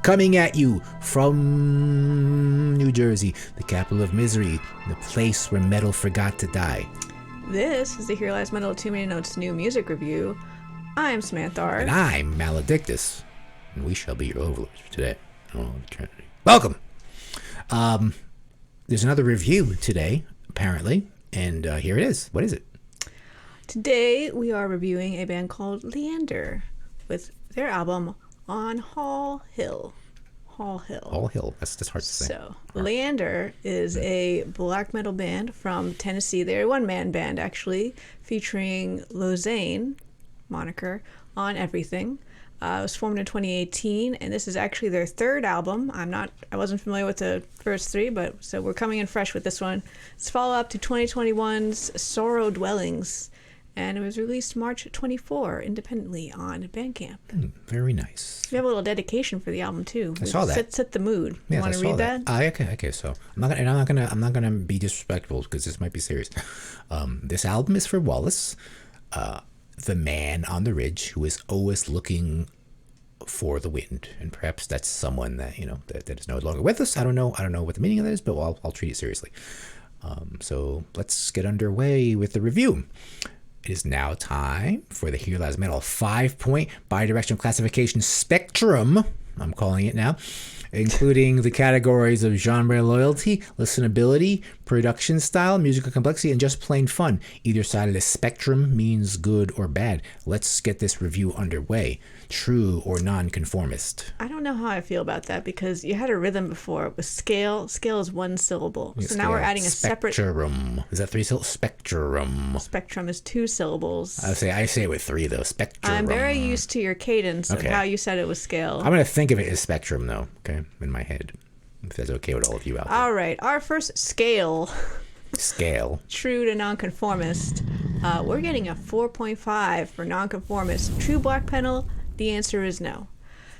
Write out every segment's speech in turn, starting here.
coming at you from New Jersey, the capital of misery, the place where metal forgot to die. This is the Here Lies Metal 2 Minute Notes new music review. I'm Samanthar. And I'm Maledictus. And we shall be your overlords for today. Oh, eternity. Welcome! There's another review today, apparently, and here it is. What is it? Today we are reviewing a band called Leander with their album On Hall Hill. Hall Hill. That's hard to say. So, Leander is a black metal band from Tennessee. They're a one-man band, actually, featuring Losain, moniker, on everything. It was formed in 2018, and this is actually their third album. I wasn't familiar with the first three, but so we're coming in fresh with this one. It's follow-up to 2021's Sorrow Dwellings, and it was released March 24 independently on Bandcamp. Very nice. We have a little dedication for the album too. I saw that. Set the mood. Yes, you want to read that? Okay. So I'm not gonna be disrespectful because this might be serious. This album is for Wallace, the man on the ridge who is always looking for the wind, and perhaps that's someone that that is no longer with us. I don't know what the meaning of that is, but I'll treat it seriously. So let's get underway with the review. It is now time for the Here Lies Metal 5-point bidirectional classification spectrum, I'm calling it now, including the categories of genre loyalty, listenability, production style, musical complexity, and just plain fun. Either side of the spectrum means good or bad. Let's get this review underway. True or non-conformist? I don't know how I feel about that because you had a rhythm before. It was scale. Scale is one syllable. So now we're adding a separate... Spectrum. Is that three syllables? Spectrum. Spectrum is two syllables. I say it with three, though. Spectrum. I'm very used to your cadence of how you said it was scale. I'm going to think of it as spectrum, though, okay, in my head. If that's okay with all of you out there. All right. Our first scale. True to nonconformist. We're getting a 4.5 for nonconformist. True black metal, the answer is no.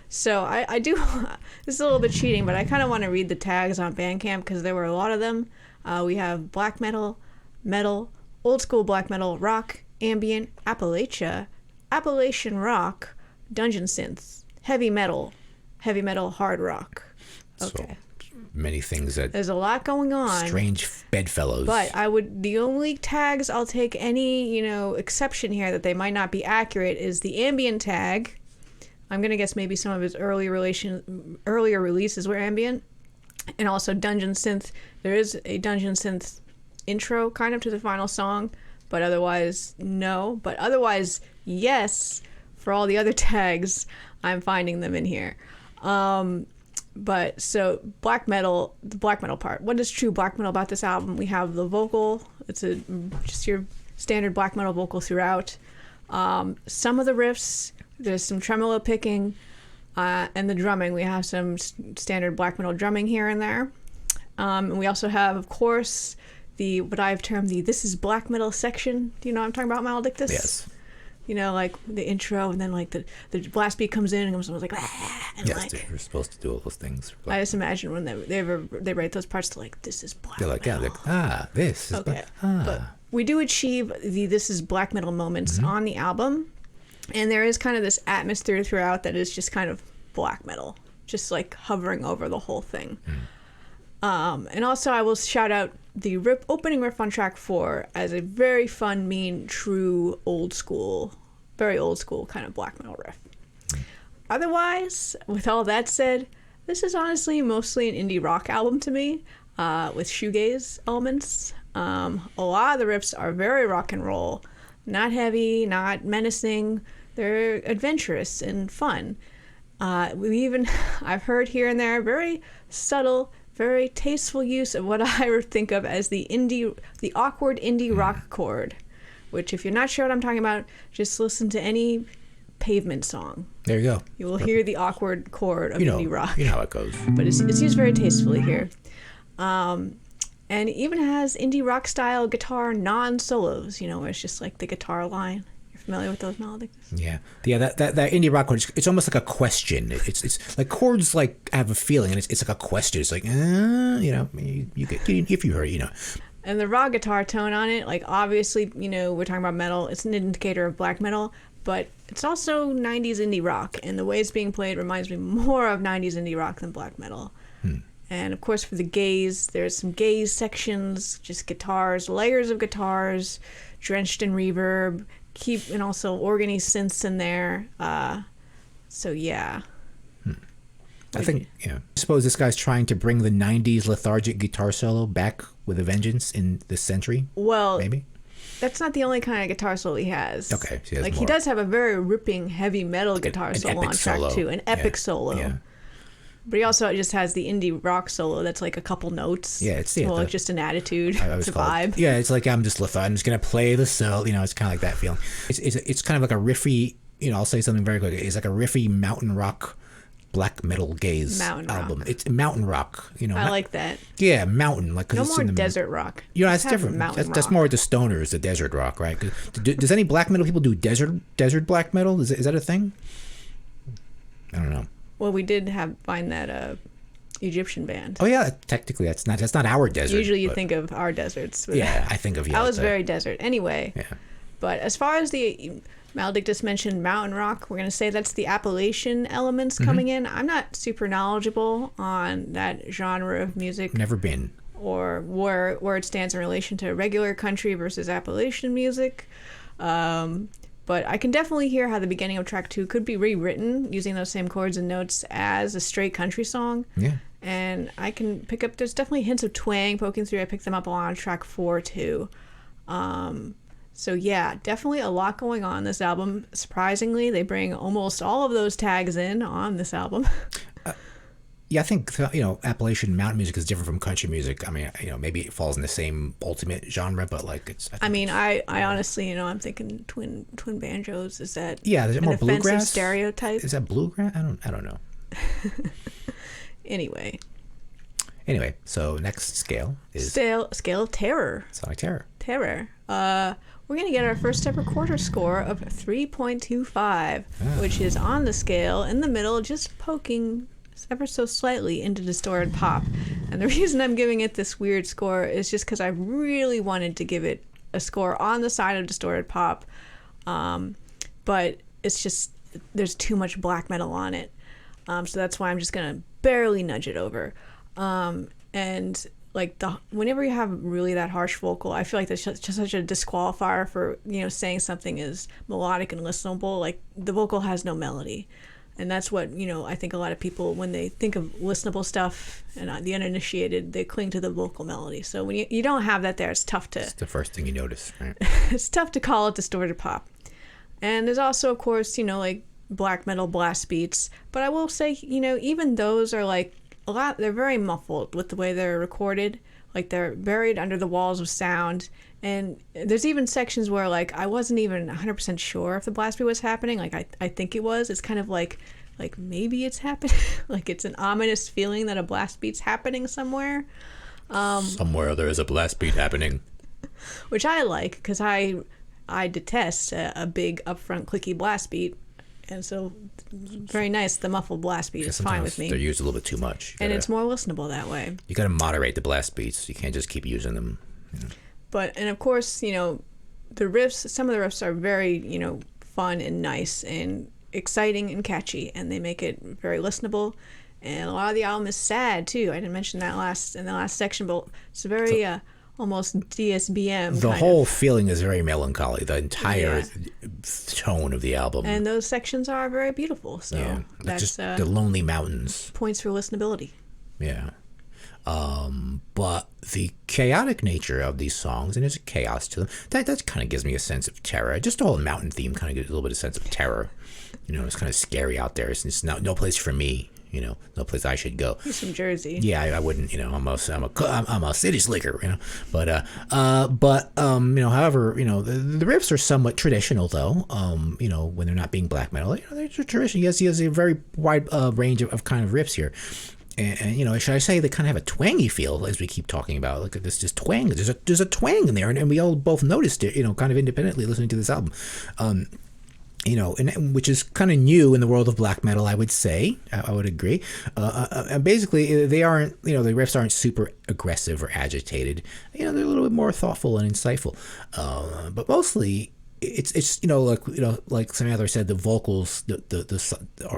So I do, this is a little bit cheating, but I kind of want to read the tags on Bandcamp because there were a lot of them. We have black metal, old school black metal, rock, ambient, Appalachian rock, dungeon synths, heavy metal, hard rock. Okay. So many things that there's a lot going on. Strange bedfellows. But the only tags I'll take any, exception here that they might not be accurate is the ambient tag. I'm going to guess maybe some of his earlier releases were ambient. And also dungeon synth. There is a dungeon synth intro kind of to the final song, but otherwise no. But otherwise yes, for all the other tags, I'm finding them in here. But so the black metal part. What is true black metal about this album? We have the vocal. It's just your standard black metal vocal throughout. Some of the riffs, there's some tremolo picking, and the drumming. We have some standard black metal drumming here and there. And we also have, of course, what I've termed the "This is Black Metal" section. Do you know what I'm talking about, Maledictus? Yes. Like the intro, and then like the blast beat comes in, and someone's like, ah, and yes, they're supposed to do all those things. I just imagine when they write those parts, they're like, "This is black metal." They're like, this is okay. But we do achieve the "This is black metal" moments on the album, and there is kind of this atmosphere throughout that is just kind of black metal, just like hovering over the whole thing. And also, I will shout out the opening riff on track 4 as a very fun, mean, true, very old school kind of black metal riff. Otherwise, with all that said, this is honestly mostly an indie rock album to me, with shoegaze elements. A lot of the riffs are very rock and roll, not heavy, not menacing. They're adventurous and fun. I've heard here and there very subtle, very tasteful use of what I think of as the awkward indie rock chord, which if you're not sure what I'm talking about, just listen to any Pavement song. There you go. You will hear the awkward chord of indie rock. You know how it goes. But it's used very tastefully here. And it even has indie rock style guitar non-solos, where it's just like the guitar line. Familiar with those melodies? Yeah. That indie rock chord, it's almost like a question. It's like chords like have a feeling, and it's like a question. It's like, you get, if you heard it, And the raw guitar tone on it, like obviously, we're talking about metal. It's an indicator of black metal, but it's also 90s indie rock, and the way it's being played reminds me more of 90s indie rock than black metal. And of course, for the gaze, there's some gaze sections, just guitars, layers of guitars, drenched in reverb, and also organy synths in there. So yeah. I think, I suppose this guy's trying to bring the 90s lethargic guitar solo back with a vengeance in this century. Well, maybe that's not the only kind of guitar solo he has. Okay, so he does have a very ripping heavy metal guitar solo on track 2, an epic solo. Yeah. But he also just has the indie rock solo that's like a couple notes. Yeah, it's just an attitude. It's a vibe. Yeah, it's like I'm just gonna play the solo. It's kind of like that feeling. It's kind of like a riffy. I'll say something very quick. It's like a riffy mountain rock, black metal gaze album. Rock. It's mountain rock. I like that. Yeah, mountain. Like no more desert rock. That's different. That's more the stoners, the desert rock, right? Does any black metal people do desert black metal? Is that a thing? I don't know. Well, we did find that Egyptian band. Oh yeah, technically that's not our desert. Usually you think of our deserts. But yeah, I think of you. I was very desert anyway. Yeah. But as far as the Maledictus mentioned mountain rock, we're gonna say that's the Appalachian elements coming in. I'm not super knowledgeable on that genre of music. Never been. Or where it stands in relation to regular country versus Appalachian music. But I can definitely hear how the beginning of track 2 could be rewritten using those same chords and notes as a straight country song. Yeah. And I can pick up, there's definitely hints of twang poking through. I picked them up on track 4 too. So yeah, definitely a lot going on this album. Surprisingly, they bring almost all of those tags in on this album. Yeah, I think Appalachian mountain music is different from country music. I mean, maybe it falls in the same ultimate genre, but like it's. I honestly, I'm thinking twin banjos. Is that is it more bluegrass stereotype? Is that bluegrass? I don't know. Anyway, so next scale is scale of terror. Sonic Terror. We're gonna get our first ever quarter score of 3.25, which is on the scale in the middle, just poking ever so slightly into distorted pop. And the reason I'm giving it this weird score is just because I really wanted to give it a score on the side of distorted pop, but it's just there's too much black metal on it, so that's why I'm just gonna barely nudge it over. And like whenever you have really that harsh vocal, I feel like that's just such a disqualifier for saying something is melodic and listenable. Like the vocal has no melody. And that's what, I think a lot of people, when they think of listenable stuff and the uninitiated, they cling to the vocal melody. So when you don't have that there, it's tough to... It's the first thing you notice, right? It's tough to call it distorted pop. And there's also, of course, like black metal blast beats. But I will say, even those are like a lot, they're very muffled with the way they're recorded. Like they're buried under the walls of sound. And there's even sections where like I wasn't even 100% sure if the blast beat was happening. Like I think it was. It's kind of like maybe it's happening. Like it's an ominous feeling that a blast beat's happening somewhere. Somewhere there is a blast beat happening. Which I like because I detest a big upfront clicky blast beat. And so very nice. The muffled blast beat is fine with me. They're used a little bit too much. And it's more listenable that way. You got to moderate the blast beats. You can't just keep using them. And of course, the riffs, some of the riffs are very, fun and nice and exciting and catchy, and they make it very listenable. And a lot of the album is sad, too. I didn't mention that in the last section, but it's very almost DSBM. The whole feeling is very melancholy, the entire tone of the album. And those sections are very beautiful. So that's just the lonely mountains. Points for listenability. Yeah. But the chaotic nature of these songs, and there's a chaos to them, that kind of gives me a sense of terror. Just the whole mountain theme kind of gives a little bit of sense of terror. It's kind of scary out there. It's no place for me. No place I should go. He's from Jersey. Yeah, I wouldn't. I'm a city slicker. But however, the riffs are somewhat traditional though. When they're not being black metal, there's a tradition. He has a very wide range of kind of riffs here. And should I say they kind of have a twangy feel as we keep talking about? Like this just twang. There's a twang in there, and we all both noticed it. Kind of independently listening to this album. And which is kind of new in the world of black metal, I would say. I would agree. And basically, they aren't. The riffs aren't super aggressive or agitated. They're a little bit more thoughtful and insightful. But mostly, it's like some other said, the vocals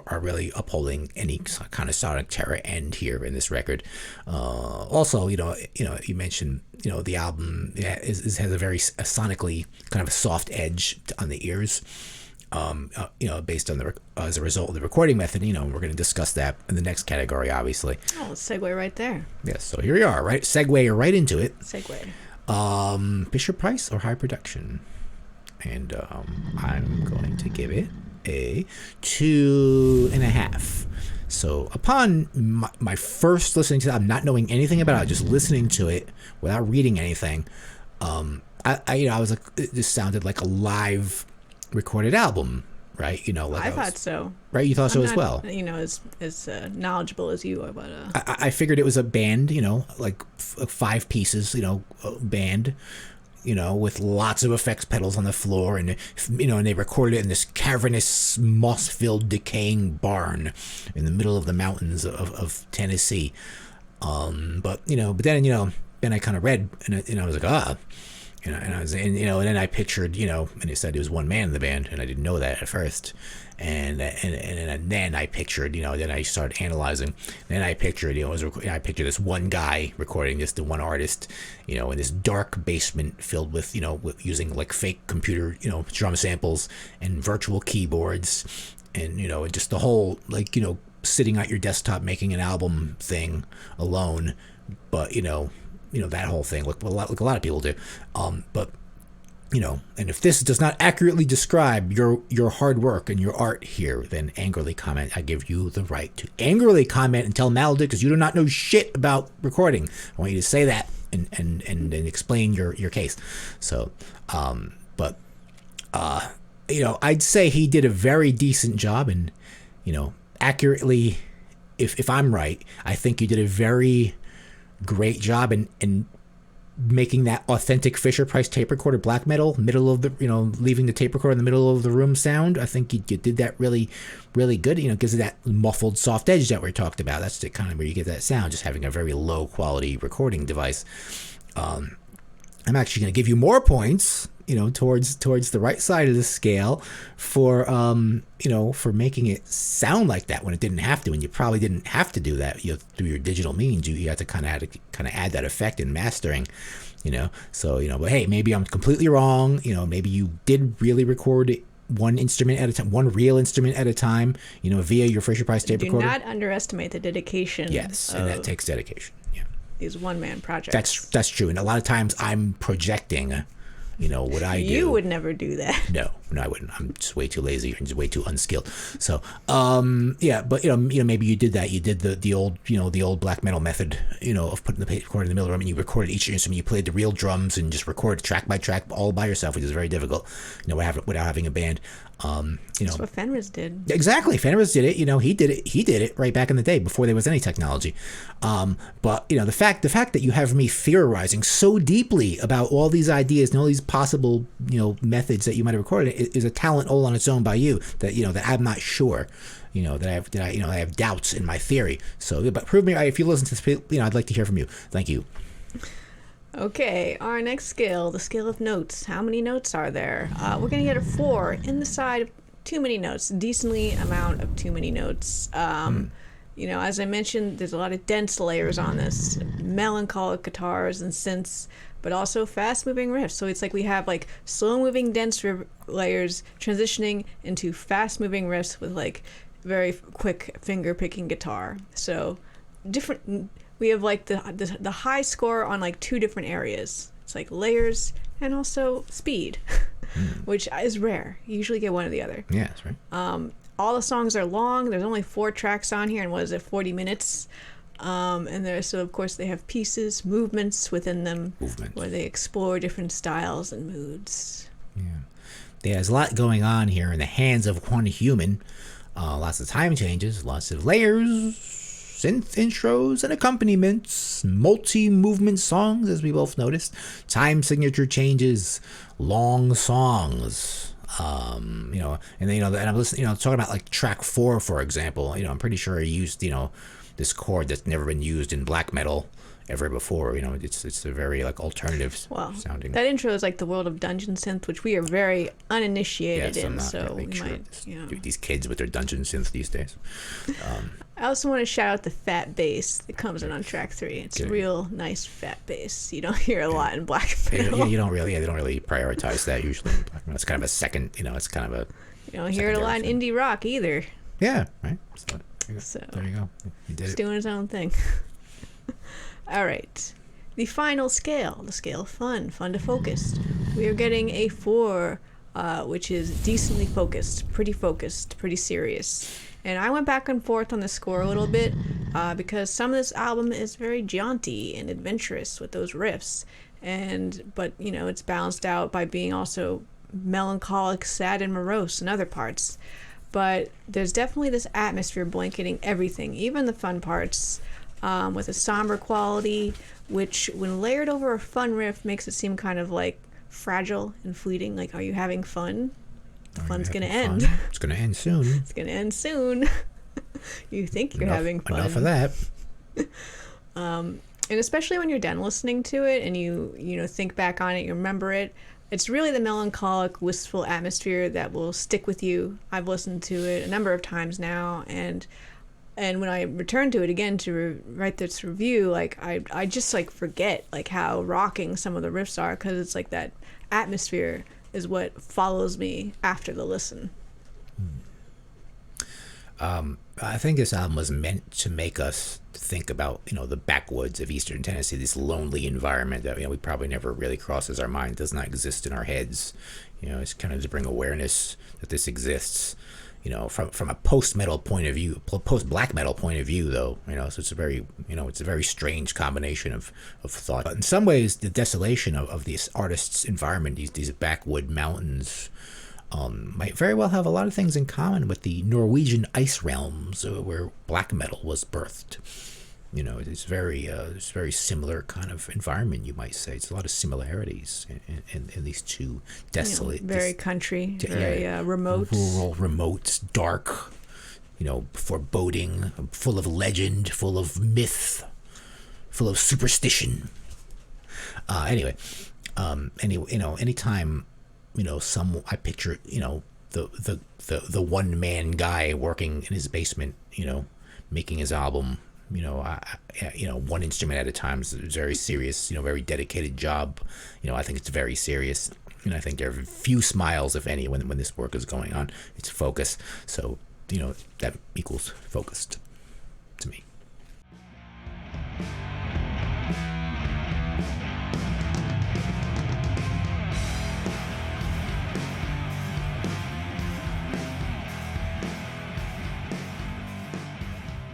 are really upholding any kind of sonic terror end here in this record. Also, you mentioned the album has a very sonically kind of a soft edge on the ears. Based on as a result of the recording method, we're going to discuss that in the next category, obviously. Oh, segue right there. Yes, so here we are, right? Segue right into it. Segue. Fisher Price or high production? And I'm going to give it a 2.5. So upon my first listening to that, I'm not knowing anything about it, just listening to it without reading anything, I was like, this sounded like a live recorded album, right? I thought so. Right, you thought so as well. As knowledgeable as you are, but I figured it was a band, like 5 pieces, band, with lots of effects pedals on the floor, and and they recorded it in this cavernous, moss-filled, decaying barn in the middle of the mountains of Tennessee. But then I kind of read, and I was like, and I was, and then I pictured, and it said it was one man in the band, and I didn't know that at first, and then I pictured, then I started analyzing, then I pictured, I pictured this one guy recording this, the one artist, in this dark basement filled with, with using like fake computer, drum samples and virtual keyboards, and and just the whole like, sitting at your desktop making an album thing alone, but that whole thing, like a lot of people do. But and if this does not accurately describe your hard work and your art here, then angrily comment. I give you the right to angrily comment and tell Maldick, because you do not know shit about recording. I want you to say that and explain your case. So, but I'd say he did a very decent job, and accurately, if I'm right, I think you did a very great job in making that authentic Fisher Price tape recorder black metal, middle of the, leaving the tape recorder in the middle of the room sound. I think you did that really, really good. Gives it that muffled soft edge that we talked about. That's the kind of where you get that sound, just having a very low quality recording device. I'm actually going to give you more points, towards the right side of the scale for, for making it sound like that when it didn't have to, and you probably didn't have to do that. Through your digital means, you had to kind of add that effect in mastering, So, but hey, maybe I'm completely wrong. Maybe you did really record one instrument at a time, one real instrument at a time, via your Fisher Price tape recorder. Do not underestimate the dedication. Yes, and that takes dedication. Yeah. These one-man projects. That's true, and a lot of times I'm projecting. What I do. You would never do that. No, I wouldn't. I'm just way too lazy and just way too unskilled. So, yeah, but maybe you did that. You did the old, the old black metal method, of putting the tape recorder in the middle of the room, and you recorded each instrument. You played the real drums and just recorded track by track all by yourself, which is very difficult, without having a band. That's what Fenris did. Exactly, Fenris did it. He did it right back in the day before there was any technology. But the fact that you have me theorizing so deeply about all these ideas and all these possible methods that you might have recorded is a talent all on its own by you. That that I'm not sure. That I have doubts in my theory. So, but prove me. If you listen to this, I'd like to hear from you. Thank you. Okay, our next scale, the scale of notes. How many notes are there? We're going to get a 4 in the side of too many notes, decently amount of too many notes. As I mentioned, there's a lot of dense layers on this, melancholic guitars and synths, but also fast-moving riffs. So it's like we have like slow-moving dense layers transitioning into fast-moving riffs with like very quick finger-picking guitar. So different. We have like the high score on like 2 different areas. It's like layers and also speed, which is rare. You usually get one or the other. Yeah, that's right. All the songs are long. There's only 4 tracks on here, and what is it, 40 minutes? So of course they have pieces, movements within them, where they explore different styles and moods. Yeah, there's a lot going on here in the hands of one human. Lots of time changes, lots of layers, synth intros and accompaniments, multi-movement songs, as we both noticed, time signature changes, long songs, and then, and I'm listening, talking about like track 4, for example, I'm pretty sure he used, this chord that's never been used in black metal, ever before. It's a very like alternative Well, sounding. that intro is like the world of dungeon synth, which we are very uninitiated Yes, I'm in. not So really we sure. might, These kids with their dungeon synth these days. I also want to shout out the fat bass that comes in on track 3. It's Good. real nice fat bass. You don't hear a lot in black metal. Yeah, they don't really prioritize that usually. It's kind of a second. It's kind of a. You don't hear it a lot in indie rock either. Yeah, right. So, So there you go. You did he's it. doing his own thing. All right. The final scale, the scale of fun to focused. We are getting a 4, which is decently focused, pretty serious. And I went back and forth on the score a little bit because some of this album is very jaunty and adventurous with those riffs. But it's balanced out by being also melancholic, sad, and morose in other parts. But there's definitely this atmosphere blanketing everything, even the fun parts, with a somber quality, which when layered over a fun riff makes it seem kind of like fragile and fleeting. Like, are you having fun? Fun's gonna end. It's gonna end soon. It's gonna end soon. You think you're having fun. Enough of that. And especially when you're done listening to it and you think back on it, you remember it. It's really the melancholic, wistful atmosphere that will stick with you. I've listened to it a number of times now, and when I return to it again to write this review, like I just like forget like how rocking some of the riffs are, because it's like that atmosphere is what follows me after the listen. I think this album was meant to make us think about, the backwoods of Eastern Tennessee, this lonely environment that, we probably never really crosses our mind, does not exist in our heads. It's kind of to bring awareness that this exists, from a post-metal point of view, post-black metal point of view, though, so it's a very, it's a very strange combination of thought. But in some ways, the desolation of this artist's environment, these backwood mountains, might very well have a lot of things in common with the Norwegian ice realms where black metal was birthed. It's very similar kind of environment, you might say. It's a lot of similarities in these two desolate, very country, very remote, rural, remote, dark, foreboding, full of legend, full of myth, full of superstition. Anyway, anytime. I picture, the one man guy working in his basement, making his album, one instrument at a time. It's a very serious, very dedicated job. I think it's very serious. And I think there are few smiles, if any, when this work is going on. It's focus. So, that equals focused to me.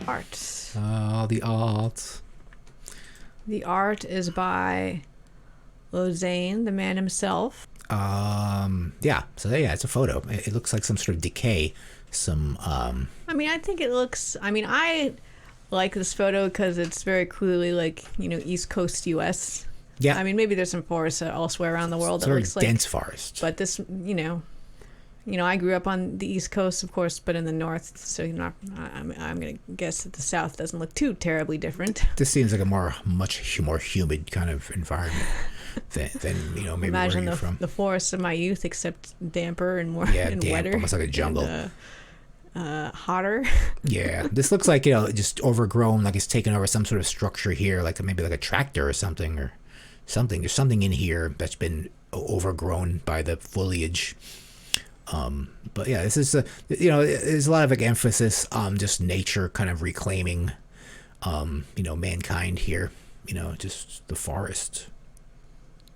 art. The art. The art is by Losain, the man himself. Yeah. So yeah, it's a photo. It looks like some sort of decay. I think it looks. I like this photo because it's very clearly like East Coast U.S. Yeah. Maybe there's some forests elsewhere around the world It's that very looks like dense forest. But this, I grew up on the East Coast, of course, but in the North. So I'm gonna guess that the South doesn't look too terribly different. This seems like a much more humid kind of environment than maybe Imagine where you're from. the forests of my youth, except damper and more and damp, wetter, almost like a jungle. And, hotter. Yeah, this looks like just overgrown, like it's taken over some sort of structure here, like maybe like a tractor or something. There's something in here that's been overgrown by the foliage. But yeah, this is there's a lot of emphasis on just nature kind of reclaiming, mankind here. Just the forest.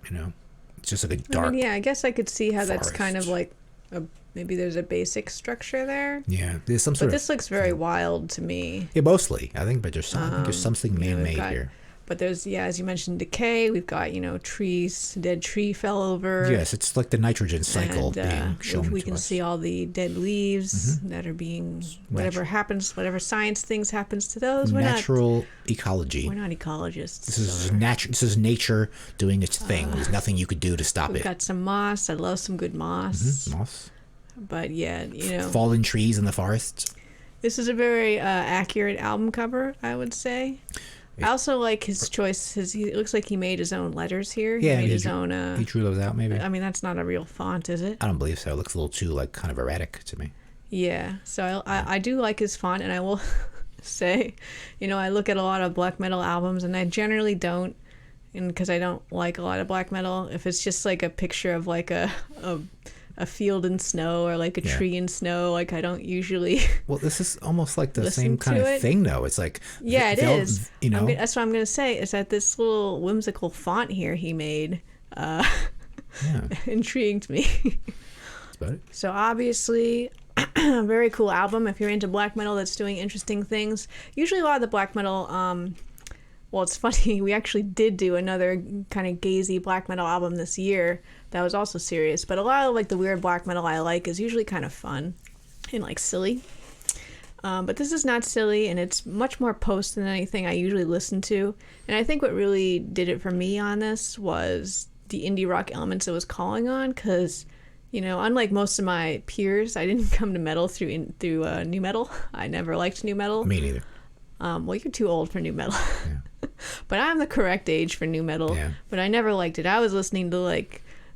It's just like a dark. I guess I could see how that's forest. kind of like maybe there's a basic structure there. Yeah, there's some sort But of. this looks very wild to me. Yeah, mostly I think, but there's something man-made here. But there's, as you mentioned, decay. We've got, trees. A dead tree fell over. Yes, it's like the nitrogen cycle being shown we to can us. see all the dead leaves that are being, whatever science things happens to those. Natural ecology. We're not ecologists. This is nature doing its thing. There's nothing you could do to stop We've it. got some moss. I love some good moss. Moss. But yeah, Fallen trees in the forest. this is a very accurate album cover, I would say. I also like his choice. He looks like he made his own letters here. Yeah, he made his drew, own. he drew those out. Maybe. I mean, that's not a real font, is it? I don't believe so. It looks a little too like kind of erratic to me. Yeah. So I do like his font, and I will say, I look at a lot of black metal albums, and I generally don't, and because I don't like a lot of black metal, if it's just like a picture of like a field in snow or like a tree in snow, like I don't usually. Well, this is almost like the same kind of thing, though. It's like it is. That's what I'm gonna say. Is that this little whimsical font here he made intrigued me. That's about it. So obviously, a very cool album if you're into black metal that's doing interesting things. Usually, a lot of the black metal. Well, it's funny. We actually did do another kind of gazy black metal album this year that was also serious. But a lot of like the weird black metal I like is usually kind of fun and like silly. But this is not silly, and it's much more post than anything I usually listen to. And I think what really did it for me on this was the indie rock elements it was calling on. Because, unlike most of my peers, I didn't come to metal through new metal. I never liked new metal. Me neither. Well, you're too old for new metal. Yeah. But I'm the correct age for new metal. Yeah. But I never liked it. I was listening to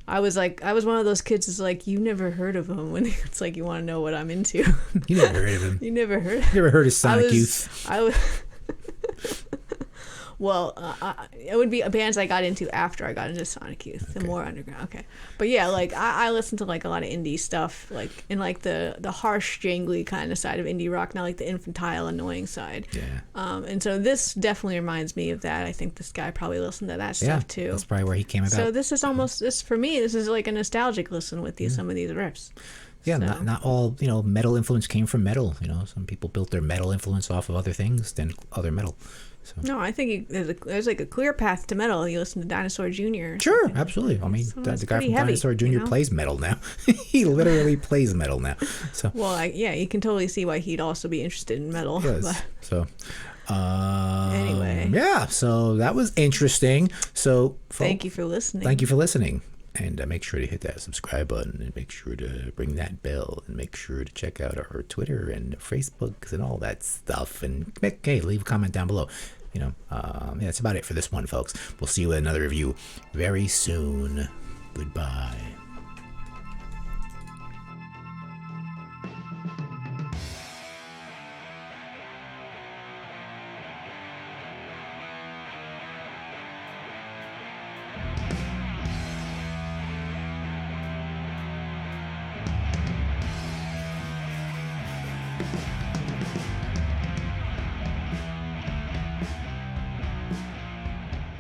I was one of those kids that's like, you never heard of him, when it's like you want to know what I'm into. You never heard of him. You never heard. You never heard of Sonic Youth. I was. Well, it would be bands I got into after I got into Sonic Youth, the more underground. Okay, but yeah, like I listened to like a lot of indie stuff, like in like the harsh, jangly kind of side of indie rock, not like the infantile, annoying side. Yeah. And so this definitely reminds me of that. I think this guy probably listened to that stuff too. That's probably where he came about. So this is almost for me. This is like a nostalgic listen with some of these riffs. Yeah, So. not all metal influence came from metal. Some people built their metal influence off of other things than other metal. So. No, I think there's like a clear path to metal. You listen to Dinosaur Jr. Sure, absolutely. I mean, So the it's guy pretty from heavy, Dinosaur Jr. plays metal now. He literally plays metal now. So Well, you can totally see why he'd also be interested in metal. yes. But So anyway, yeah. So that was interesting. So thank you for listening. Thank you for listening. And make sure to hit that subscribe button, and make sure to ring that bell, and make sure to check out our Twitter and Facebook and all that stuff. And hey, leave a comment down below. That's about it for this one, folks. We'll see you with another review very soon. Goodbye.